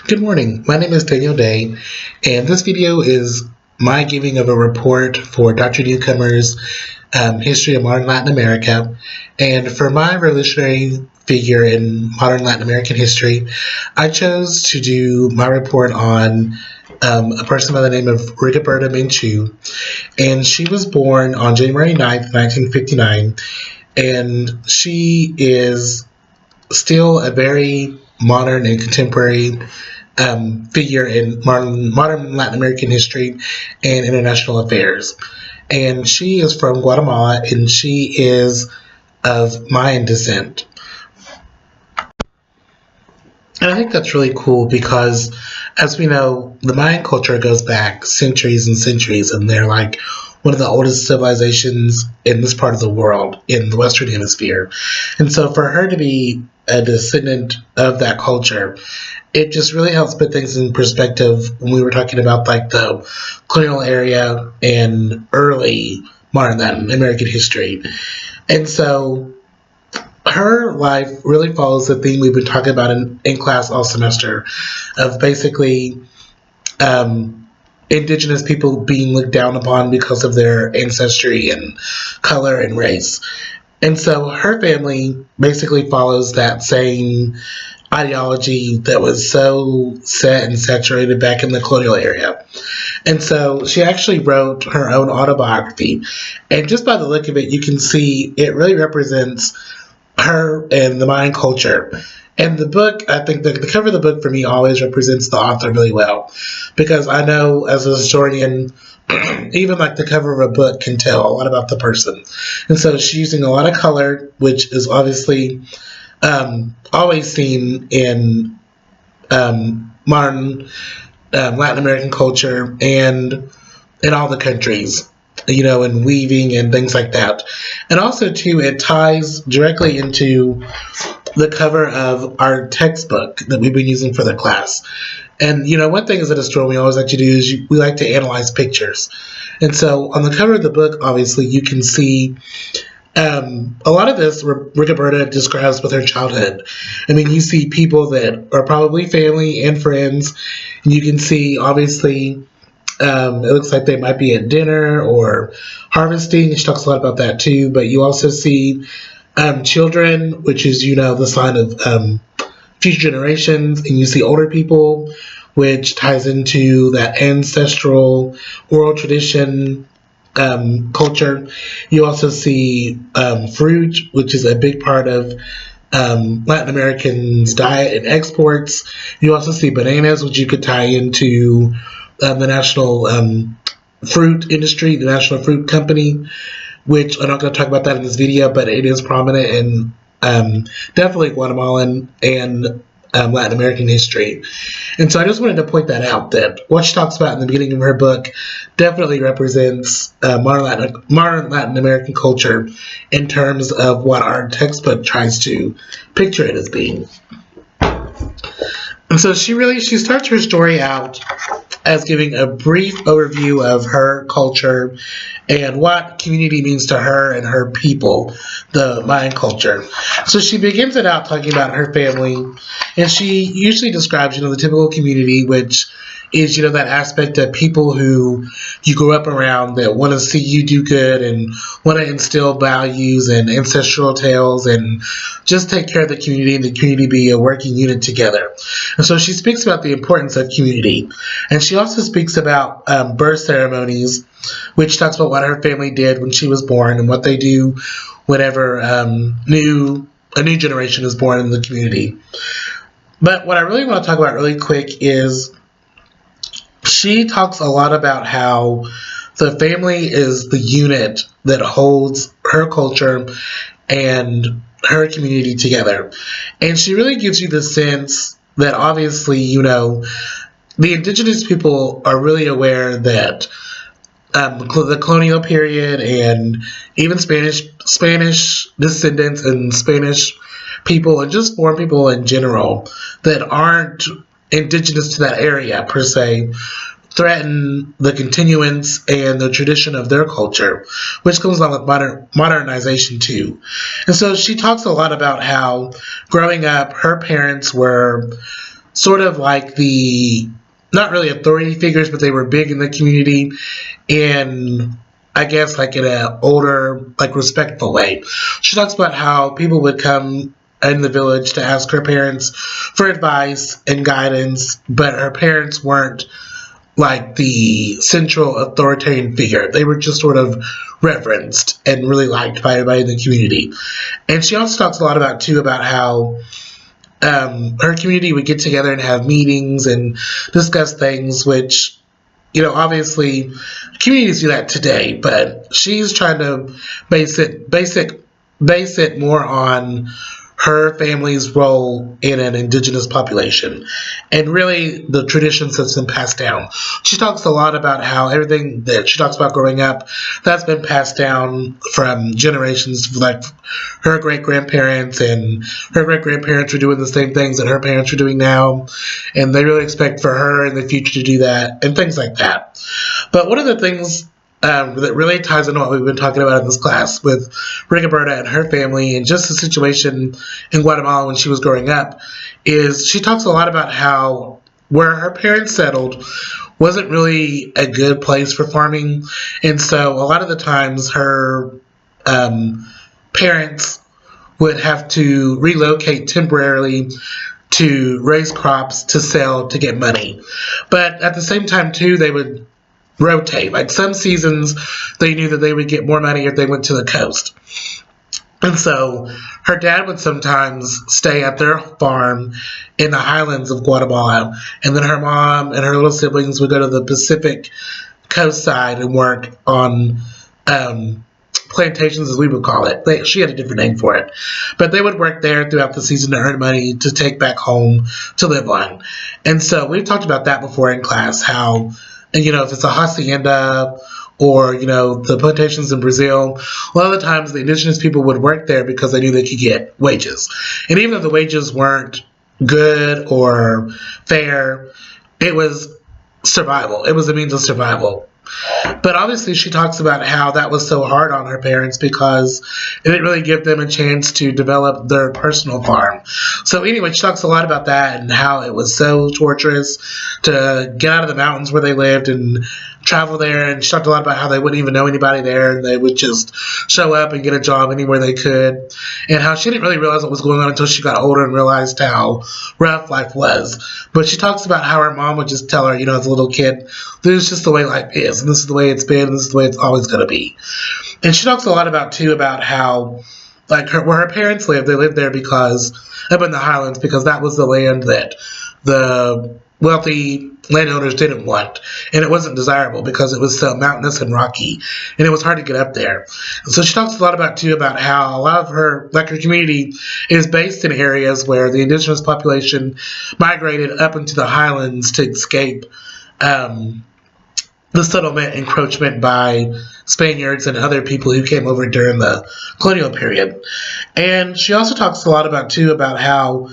Good morning. My name is Daniel Day, and this video is my giving of a report for Dr. Newcomer's History of Modern Latin America. And for my revolutionary figure in modern Latin American history, I chose to do my report on a person by the name of Rigoberto Menchu. And she was born on January 9th, 1959, and she is still a very modern and contemporary figure in modern Latin American history and international affairs. And she is from Guatemala, and she is of Mayan descent. And I think that's really cool because, as we know, the Mayan culture goes back centuries and centuries, and they're like one of the oldest civilizations in this part of the world, in the Western Hemisphere. And so for her to be a descendant of that culture, it just really helps put things in perspective when we were talking about like the colonial area and early modern Latin American history. And so her life really follows the theme we've been talking about in class all semester of basically indigenous people being looked down upon because of their ancestry and color and race. And so her family basically follows that same ideology that was so set and saturated back in the colonial area. And so she actually wrote her own autobiography. And just by the look of it, you can see it really represents her and the Mayan culture. And the book, I think the cover of the book for me always represents the author really well, because I know as a historian, even like the cover of a book can tell a lot about the person. And so she's using a lot of color, which is obviously always seen in modern Latin American culture and in all the countries, you know, and weaving and things like that. And also, too, it ties directly into the cover of our textbook that we've been using for the class. And, you know, one thing as a historian we always like to do is we like to analyze pictures. And so on the cover of the book, obviously, you can see a lot of this Rigoberta describes with her childhood. I mean, you see people that are probably family and friends. And you can see, obviously, it looks like they might be at dinner or harvesting. She talks a lot about that too. But you also see children, which is, you know, the sign of future generations. And you see older people, which ties into that ancestral oral tradition culture. You also see fruit, which is a big part of Latin Americans' diet and exports. You also see bananas, which you could tie into the national fruit industry, the National Fruit Company, which I'm not going to talk about that in this video, but it is prominent in definitely Guatemalan and Latin American history. And so I just wanted to point that out, that what she talks about in the beginning of her book definitely represents modern Latin American culture in terms of what our textbook tries to picture it as being. And so she starts her story out as giving a brief overview of her culture and what community means to her and her people, the Mayan culture. So she begins it out talking about her family, and she usually describes, you know, the typical community, which is, you know, that aspect of people who you grew up around that want to see you do good and want to instill values and ancestral tales and just take care of the community and the community be a working unit together. And so she speaks about the importance of community. And she also speaks about birth ceremonies, which talks about what her family did when she was born and what they do whenever a new generation is born in the community. But what I really want to talk about really quick is she talks a lot about how the family is the unit that holds her culture and her community together. And she really gives you the sense that obviously, you know, the indigenous people are really aware that the colonial period and even Spanish descendants and Spanish people and just foreign people in general that aren't indigenous to that area per se threaten the continuance and the tradition of their culture, which comes along with modernization too. And so she talks a lot about how growing up, her parents were sort of like the, not really authority figures, but they were big in the community in, I guess, like in an older, like respectful way. She talks about how people would come in the village to ask her parents for advice and guidance, but her parents weren't like the central authoritarian figure. They were just sort of reverenced and really liked by everybody in the community. And she also talks a lot about, too, about how her community would get together and have meetings and discuss things, which, you know, obviously communities do that today, but she's trying to base it more on her family's role in an indigenous population and really the traditions that's been passed down. She talks a lot about how everything that she talks about growing up, that's been passed down from generations, like her great-grandparents, and her great-grandparents were doing the same things that her parents are doing now, and they really expect for her in the future to do that, and things like that. But one of the things that really ties into what we've been talking about in this class with Rigoberto and her family and just the situation in Guatemala when she was growing up is she talks a lot about how where her parents settled wasn't really a good place for farming. And so a lot of the times her parents would have to relocate temporarily to raise crops to sell to get money. But at the same time, too, they would rotate. Like some seasons, they knew that they would get more money if they went to the coast. And so her dad would sometimes stay at their farm in the highlands of Guatemala, and then her mom and her little siblings would go to the Pacific coast side and work on plantations, as we would call it. She had a different name for it. But they would work there throughout the season to earn money to take back home to live on. And so we've talked about that before in class, how, you know, if it's a hacienda or, you know, the plantations in Brazil, a lot of the times the indigenous people would work there because they knew they could get wages. And even if the wages weren't good or fair, it was survival. It was a means of survival. But obviously she talks about how that was so hard on her parents because it didn't really give them a chance to develop their personal farm. So anyway, she talks a lot about that and how it was so torturous to get out of the mountains where they lived and travel there. And she talked a lot about how they wouldn't even know anybody there and they would just show up and get a job anywhere they could. And how she didn't really realize what was going on until she got older and realized how rough life was. But she talks about how her mom would just tell her, you know, as a little kid, this is just the way life is, and this is the way it's been, and this is the way it's always going to be. And she talks a lot about, too, about how, like, where her parents lived, they lived there because, up in the highlands, because that was the land that the wealthy landowners didn't want, and it wasn't desirable because it was so mountainous and rocky, and it was hard to get up there. And so she talks a lot about, too, about how a lot of her, like her community, is based in areas where the indigenous population migrated up into the highlands to escape the settlement encroachment by Spaniards and other people who came over during the colonial period. And she also talks a lot about, too, about how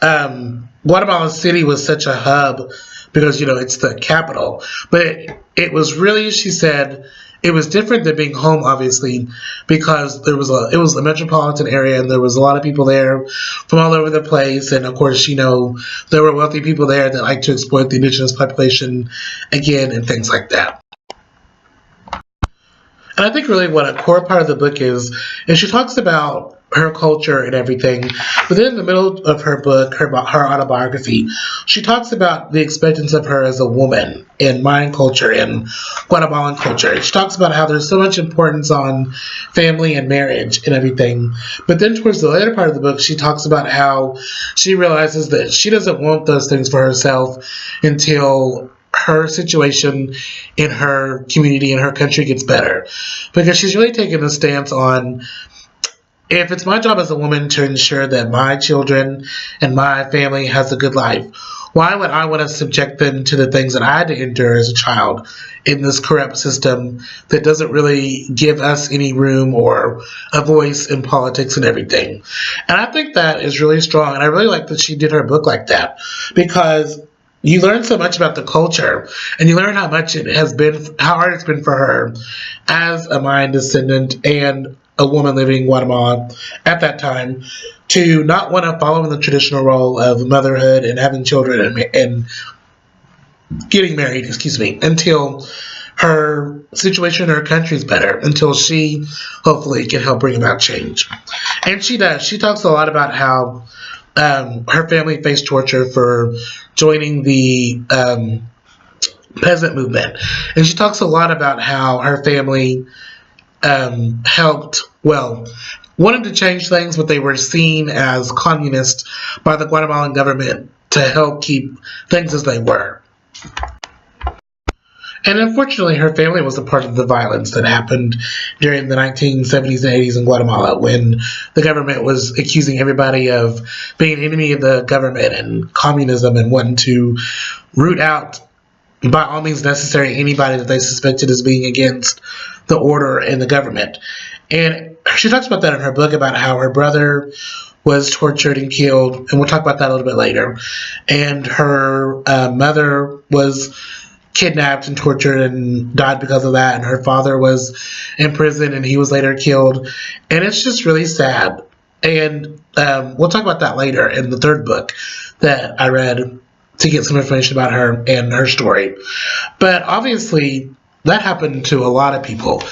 Guatemala City was such a hub because, you know, it's the capital. But it was really, she said, it was different than being home, obviously, because it was a metropolitan area and there was a lot of people there from all over the place. And, of course, you know, there were wealthy people there that liked to exploit the indigenous population again and things like that. And I think really what a core part of the book is she talks about her culture and everything, but then in the middle of her book, her autobiography, she talks about the expectance of her as a woman in Mayan culture and Guatemalan culture. She talks about how there's so much importance on family and marriage and everything, but then towards the later part of the book, she talks about how she realizes that she doesn't want those things for herself until her situation in her community and her country gets better, because she's really taken a stance on, if it's my job as a woman to ensure that my children and my family has a good life, why would I want to subject them to the things that I had to endure as a child in this corrupt system that doesn't really give us any room or a voice in politics and everything? And I think that is really strong, and I really like that she did her book like that, because you learn so much about the culture, and you learn how much it has been, how hard it's been for her as a Mayan descendant, and a woman living in Guatemala at that time to not want to follow in the traditional role of motherhood and having children and getting married, until her situation in her country is better, until she hopefully can help bring about change. And she does. She talks a lot about how her family faced torture for joining the peasant movement. And she talks a lot about how her family wanted to change things, but they were seen as communist by the Guatemalan government to help keep things as they were. And unfortunately, her family was a part of the violence that happened during the 1970s and 80s in Guatemala, when the government was accusing everybody of being an enemy of the government and communism and wanting to root out, by all means necessary, anybody that they suspected as being against the order and the government. And she talks about that in her book, about how her brother was tortured and killed, and we'll talk about that a little bit later. And her mother was kidnapped and tortured and died because of that, and her father was in prison and he was later killed. And it's just really sad. And we'll talk about that later in the third book that I read to get some information about her and her story. But obviously that happened to a lot of people,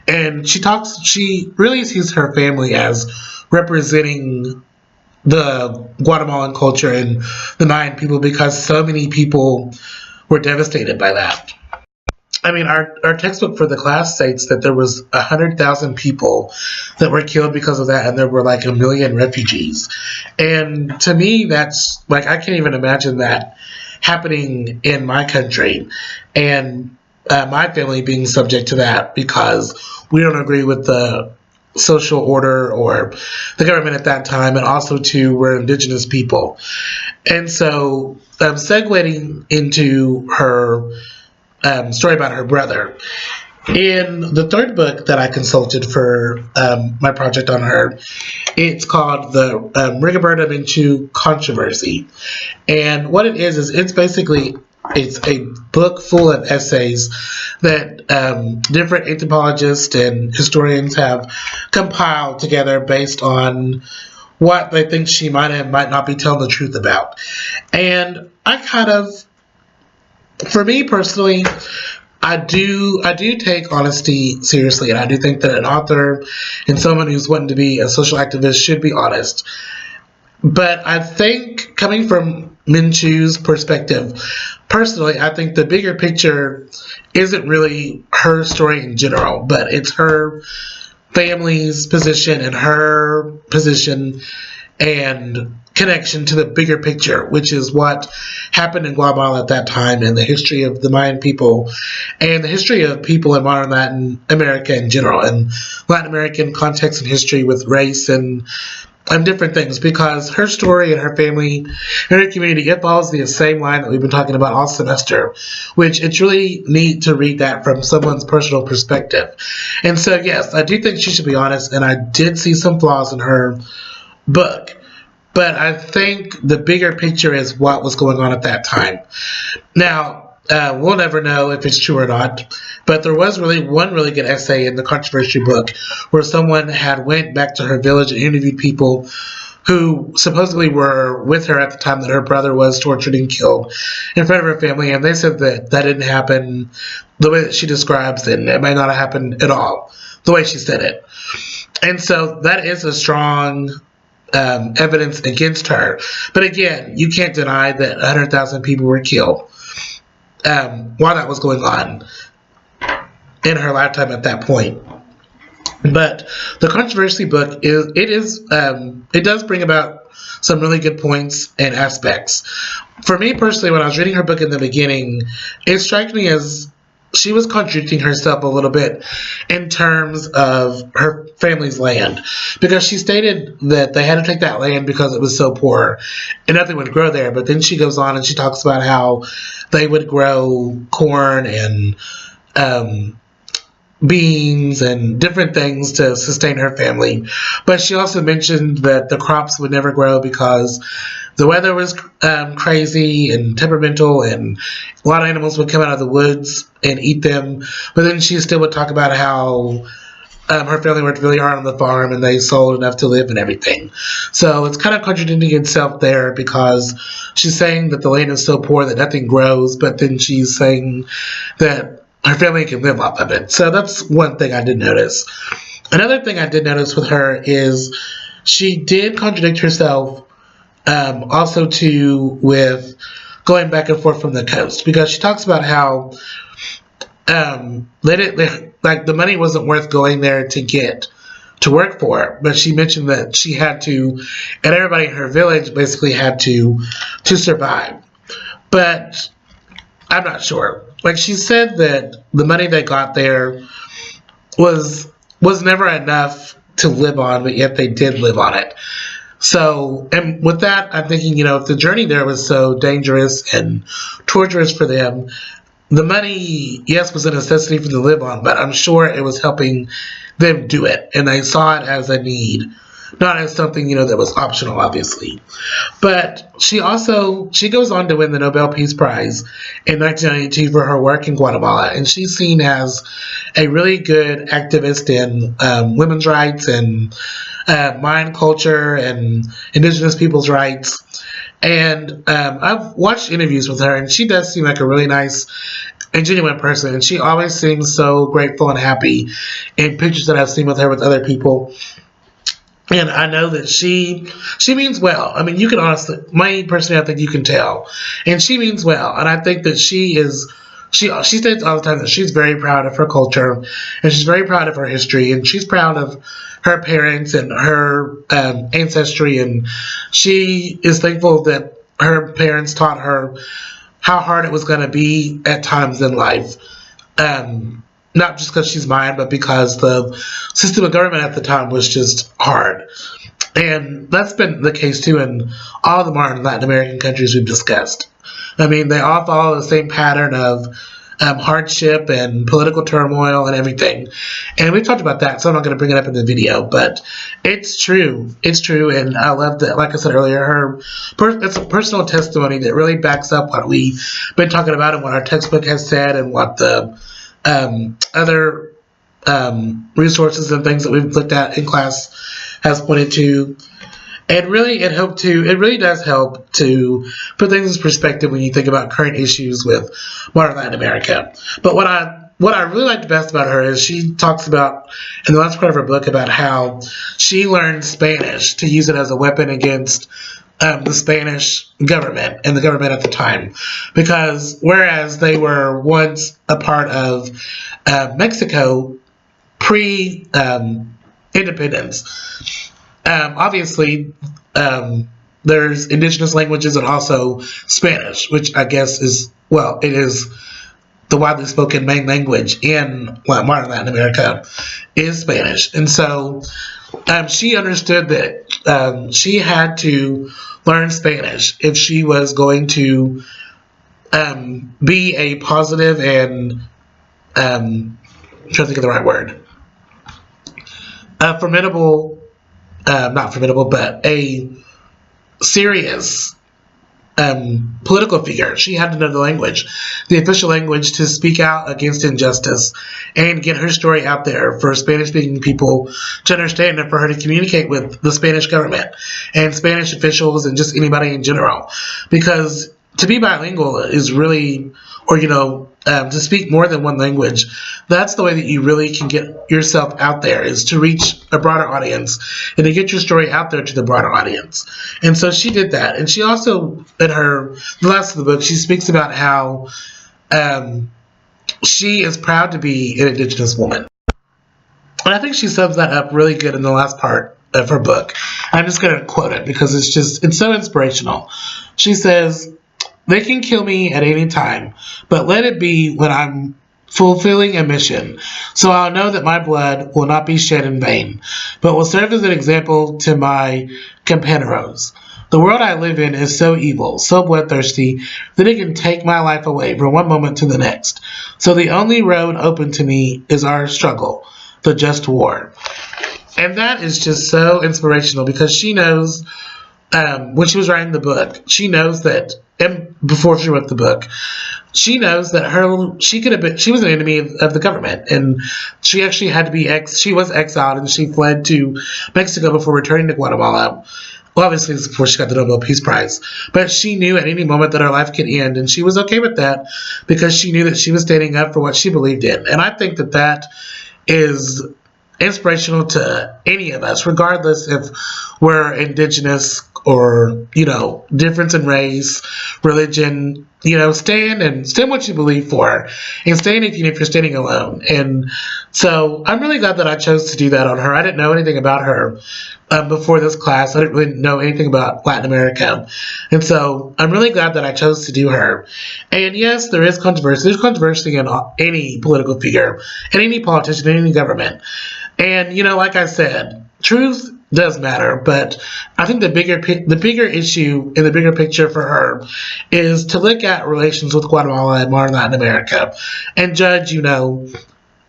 and she really sees her family as representing the Guatemalan culture and the Mayan people, because so many people were devastated by that. I mean, our textbook for the class states that there was 100,000 people that were killed because of that, and there were like 1 million refugees. And to me, that's like, I can't even imagine that happening in my country, and my family being subject to that because we don't agree with the social order or the government at that time, and also too, we're indigenous people. And so segueing into her story about her brother, in the third book that I consulted for my project on her, it's called the Rigoberto Menchu Controversy. And what it is it's basically, it's a book full of essays that different anthropologists and historians have compiled together based on what they think she might not be telling the truth about. And for me personally, I do take honesty seriously, and I do think that an author and someone who's wanting to be a social activist should be honest. But I think, coming from Menchu's perspective, personally, I think the bigger picture isn't really her story in general, but it's her family's position and her position and connection to the bigger picture, which is what happened in Guatemala at that time, and the history of the Mayan people and the history of people in modern Latin America in general, and Latin American context and history with race and different things, because her story and her family and her community, it follows the same line that we've been talking about all semester, which it's really neat to read that from someone's personal perspective. And so, yes, I do think she should be honest, and I did see some flaws in her book. But I think the bigger picture is what was going on at that time. Now, we'll never know if it's true or not, but there was one really good essay in the controversy book where someone had went back to her village and interviewed people who supposedly were with her at the time that her brother was tortured and killed in front of her family, and they said that didn't happen the way that she describes it, and it may not have happened at all the way she said it. And so that is a strong evidence against her. But again, you can't deny that 100,000 people were killed while that was going on in her lifetime at that point. But the controversy book it does bring about some really good points and aspects. For me personally, when I was reading her book in the beginning, it struck me as she was contradicting herself a little bit in terms of her family's land, because she stated that they had to take that land because it was so poor and nothing would grow there. But then she goes on and she talks about how they would grow corn and beans and different things to sustain her family. But she also mentioned that the crops would never grow because the weather was crazy and temperamental, and a lot of animals would come out of the woods and eat them. But then she still would talk about how her family worked really hard on the farm and they sold enough to live and everything. So it's kind of contradicting itself there, because she's saying that the land is so poor that nothing grows, but then she's saying that her family can live off of it. So that's one thing I did notice. Another thing I did notice with her is she did contradict herself also too with going back and forth from the coast, because she talks about how the money wasn't worth going there to get to work for, but she mentioned that she had to, and everybody in her village basically had to survive. But I'm not sure. Like, she said that the money they got there was never enough to live on, but yet they did live on it. So, and with that, I'm thinking, if the journey there was so dangerous and torturous for them, the money, yes, was a necessity for them to live on, but I'm sure it was helping them do it. And they saw it as a need, not as something, that was optional, obviously. But she goes on to win the Nobel Peace Prize in 1992 for her work in Guatemala. And she's seen as a really good activist in women's rights and Mayan culture and indigenous people's rights. And I've watched interviews with her, and she does seem like a really nice and genuine person. And she always seems so grateful and happy in pictures that I've seen with her with other people. And I know that she means well. I mean, you can honestly, my personally, I think you can tell. And she means well. And I think that she states all the time that she's very proud of her culture, and she's very proud of her history, and she's proud of her parents and her ancestry, and she is thankful that her parents taught her how hard it was going to be at times in life. Not just because she's Mayan, but because the system of government at the time was just hard. And that's been the case too in all the modern Latin American countries we've discussed. I mean, they all follow the same pattern of hardship and political turmoil and everything. And we've talked about that, so I'm not going to bring it up in the video, but it's true. It's true, and I love that, like I said earlier, it's a personal testimony that really backs up what we've been talking about and what our textbook has said and what the other resources and things that we've looked at in class has pointed to. And really, it really does help to put things in perspective when you think about current issues with modern Latin America. But what I really liked best about her is she talks about, in the last part of her book, about how she learned Spanish to use it as a weapon against the Spanish government and the government at the time. Because whereas they were once a part of Mexico pre-independence, obviously, there's indigenous languages and also Spanish, which I guess is the widely spoken main language in modern Latin America is Spanish. And so she understood that she had to learn Spanish if she was going to be a positive and, I'm trying to think of the right word, not formidable, but a serious political figure. She had to know the language, the official language, to speak out against injustice and get her story out there for Spanish-speaking people to understand, and for her to communicate with the Spanish government and Spanish officials and just anybody in general. Because to be bilingual is really, or to speak more than one language, that's the way that you really can get yourself out there, is to reach a broader audience and to get your story out there to the broader audience. And so she did that. And she also, in the last of the book, she speaks about how she is proud to be an Indigenous woman. And I think she sums that up really good in the last part of her book. I'm just going to quote it because it's so inspirational. She says, "They can kill me at any time, but let it be when I'm fulfilling a mission. So I'll know that my blood will not be shed in vain, but will serve as an example to my compañeros. The world I live in is so evil, so bloodthirsty, that it can take my life away from one moment to the next. So the only road open to me is our struggle, the just war." And that is just so inspirational, because she knows when she was writing the book, she knows that, and before she wrote the book, she knows that she was an enemy of the government, and she actually had to be she was exiled, and she fled to Mexico before returning to Guatemala. Well, obviously, this is before she got the Nobel Peace Prize. But she knew at any moment that her life could end, and she was okay with that because she knew that she was standing up for what she believed in. And I think that that is inspirational to any of us, regardless if we're indigenous or, difference in race, religion. Stand what you believe for, and stand even if you're standing alone. And so I'm really glad that I chose to do that on her. I didn't know anything about her before this class. I didn't really know anything about Latin America. And so I'm really glad that I chose to do her. And yes, there is controversy. There's controversy in any political figure, in any politician, in any government. And, like I said, truth does matter, but I think the bigger issue in the bigger picture for her is to look at relations with Guatemala and modern Latin America and judge,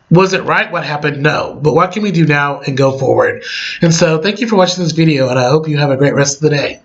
was it right what happened? No. But what can we do now and go forward? And so thank you for watching this video, and I hope you have a great rest of the day.